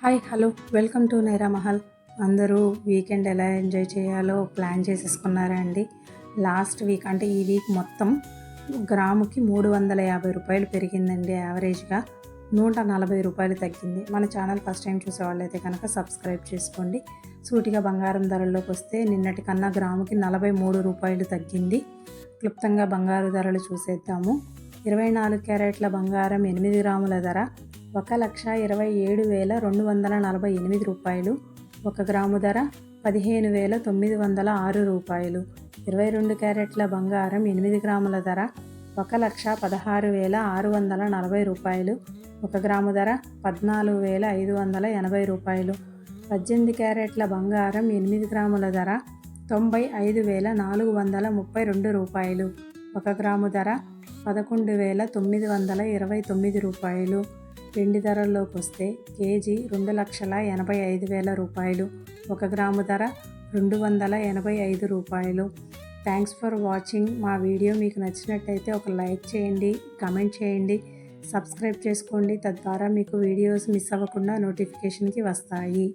Hi hello welcome to Naira Mahal. అందరూ weekend ఎలా enjoy చేయాలో ప్లాన్ చేసేసుకున్నారా అండి? లాస్ట్ వీక్ అంటే ఈ వీక్ మొత్తం గ్రాముకి 350 రూపాయలు పెరిగిందండి. యావరేజ్గా 140 రూపాయలు తగ్గింది. మన ఛానల్ ఫస్ట్ టైం చూసేవాళ్ళైతే కనుక సబ్స్క్రైబ్ చేసుకోండి. సూటిగా బంగారం ధరల్లోకి వస్తే నిన్నటి కన్నా గ్రాముకి 43 రూపాయలు తగ్గింది. క్లుప్తంగా బంగారు ధరలు చూసేద్దాము. 24 క్యారెట్ల బంగారం 8 గ్రాముల ధర 1,27,248 రూపాయలు. 1 గ్రాము ధర 15,906 రూపాయలు. 22 క్యారెట్ల బంగారం 8 గ్రాముల ధర 1,16,640 రూపాయలు. 1 గ్రాము ధర 14,580 రూపాయలు. 18 క్యారెట్ల బంగారం 8 గ్రాముల ధర 95,432 రూపాయలు. 1 గ్రాము ధర 11,929 రూపాయలు. వెండి ధరల్లోకి వస్తే కేజీ 2,85,000 రూపాయలు. 1 గ్రాము ధర 285 రూపాయలు. Thanks for watching. మా వీడియో మీకు నచ్చినట్టయితే ఒక లైక్ చేయండి, కమెంట్ చేయండి, సబ్స్క్రైబ్ చేసుకోండి. తద్వారా మీకు వీడియోస్ మిస్ అవ్వకుండా నోటిఫికేషన్కి వస్తాయి.